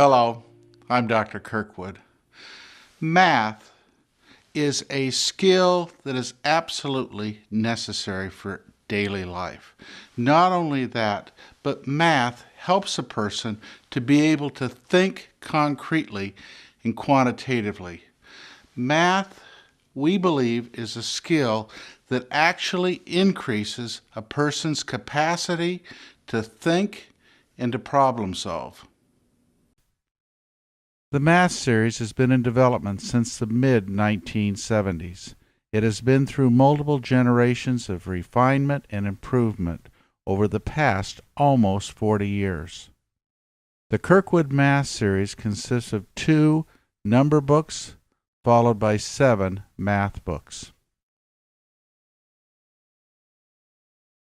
Hello, I'm Dr. Kirkwood. Math is a skill that is absolutely necessary for daily life. Not only that, but math helps a person to be able to think concretely and quantitatively. Math, we believe, is a skill that actually increases a person's capacity to think and to problem solve. The math series has been in development since the mid-1970s. It has been through multiple generations of refinement and improvement over the past almost 40 years. The Kirkwood Math series consists of 2 number books followed by 7 math books.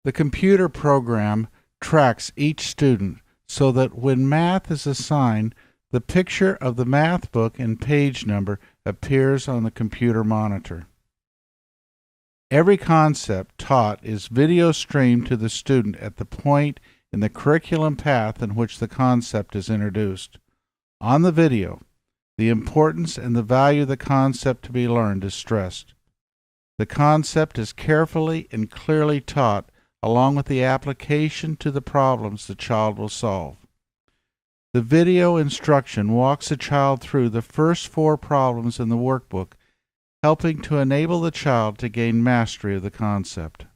The computer program tracks each student so that when math is assigned, the picture of the math book and page number appears on the computer monitor. Every concept taught is video streamed to the student at the point in the curriculum path in which the concept is introduced. On the video, the importance and the value of the concept to be learned is stressed. The concept is carefully and clearly taught along with the application to the problems the child will solve. The video instruction walks the child through the first 4 problems in the workbook, helping to enable the child to gain mastery of the concept.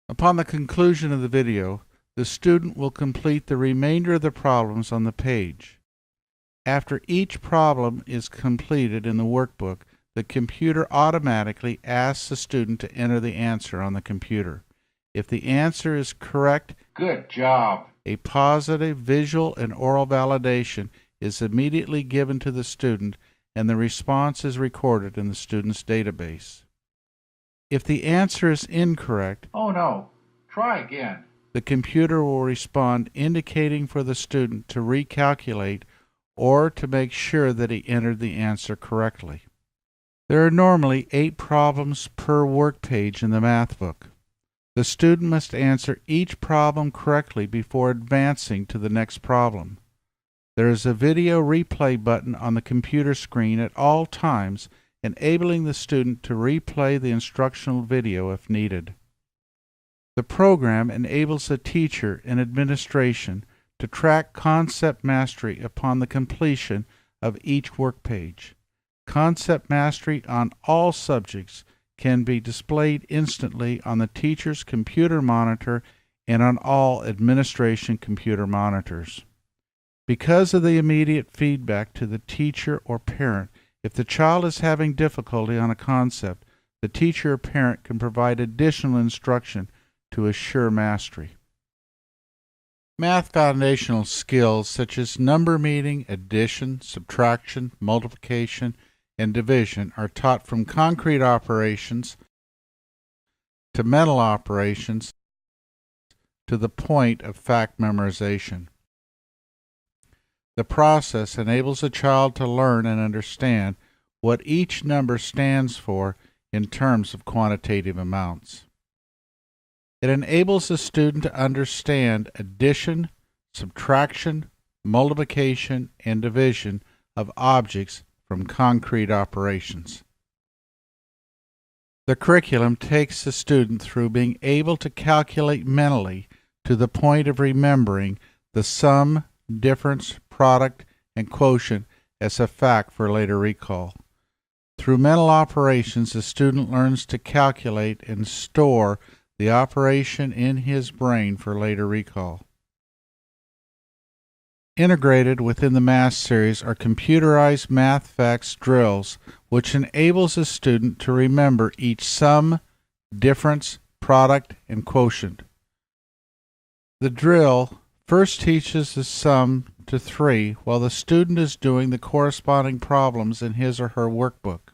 Upon the conclusion of the video, the student will complete the remainder of the problems on the page. After each problem is completed in the workbook, the computer automatically asks the student to enter the answer on the computer. If the answer is correct, good job. A positive visual and oral validation is immediately given to the student, and the response is recorded in the student's database. If the answer is incorrect, oh no, try again. The computer will respond indicating for the student to recalculate or to make sure that he entered the answer correctly. There are normally 8 problems per work page in the math book. The student must answer each problem correctly before advancing to the next problem. There is a video replay button on the computer screen at all times, enabling the student to replay the instructional video if needed. The program enables the teacher and administration to track concept mastery upon the completion of each work page. Concept mastery on all subjects can be displayed instantly on the teacher's computer monitor and on all administration computer monitors. Because of the immediate feedback to the teacher or parent, if the child is having difficulty on a concept, the teacher or parent can provide additional instruction to assure mastery. Math foundational skills such as number meaning, addition, subtraction, multiplication, and division are taught from concrete operations to mental operations to the point of fact memorization. The process enables a child to learn and understand what each number stands for in terms of quantitative amounts. It enables the student to understand addition, subtraction, multiplication, and division of objects from concrete operations. The curriculum takes the student through being able to calculate mentally to the point of remembering the sum, difference, product, and quotient as a fact for later recall. Through mental operations, the student learns to calculate and store the operation in his brain for later recall. Integrated within the math series are computerized math facts drills, which enables a student to remember each sum, difference, product, and quotient. The drill first teaches the sum to 3 while the student is doing the corresponding problems in his or her workbook.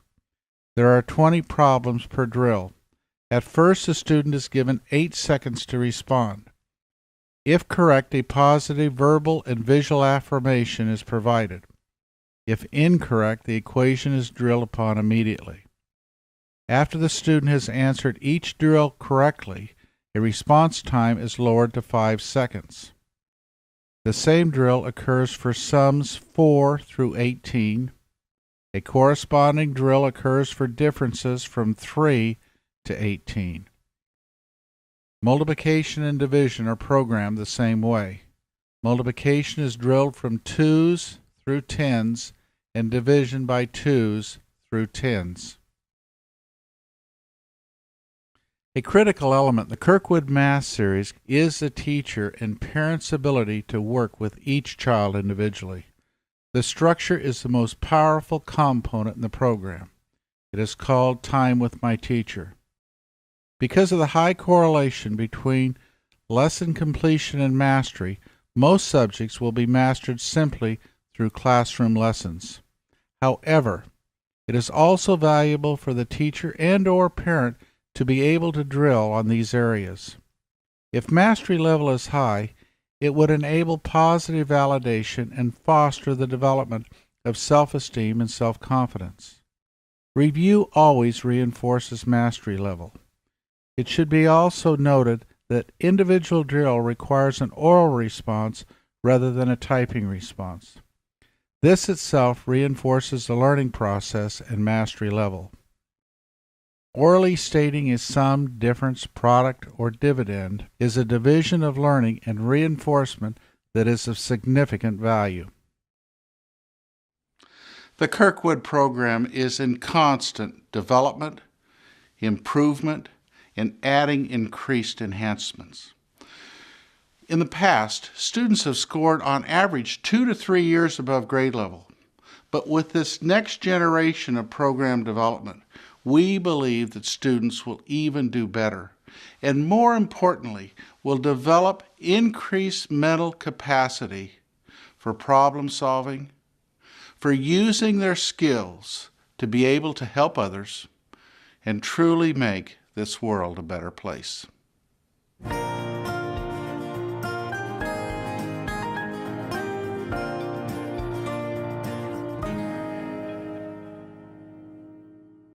There are 20 problems per drill. At first, the student is given 8 seconds to respond. If correct, a positive verbal and visual affirmation is provided. If incorrect, the equation is drilled upon immediately. After the student has answered each drill correctly, a response time is lowered to 5 seconds. The same drill occurs for sums 4 through 18. A corresponding drill occurs for differences from 3 to 18. Multiplication and division are programmed the same way. Multiplication is drilled from 2s through 10s and division by 2s through 10s. A critical element in the Kirkwood Math Series is the teacher and parent's ability to work with each child individually. The structure is the most powerful component in the program. It is called Time with My Teacher. Because of the high correlation between lesson completion and mastery, most subjects will be mastered simply through classroom lessons. However, it is also valuable for the teacher and/or parent to be able to drill on these areas. If mastery level is high, it would enable positive validation and foster the development of self-esteem and self-confidence. Review always reinforces mastery level. It should be also noted that individual drill requires an oral response rather than a typing response. This itself reinforces the learning process and mastery level. Orally stating a sum, difference, product, or dividend is a division of learning and reinforcement that is of significant value. The Kirkwood program is in constant development, improvement, and adding increased enhancements. In the past, students have scored on average 2 to 3 years above grade level. But with this next generation of program development, we believe that students will even do better, and more importantly, will develop increased mental capacity for problem solving, for using their skills to be able to help others, and truly make this world a better place.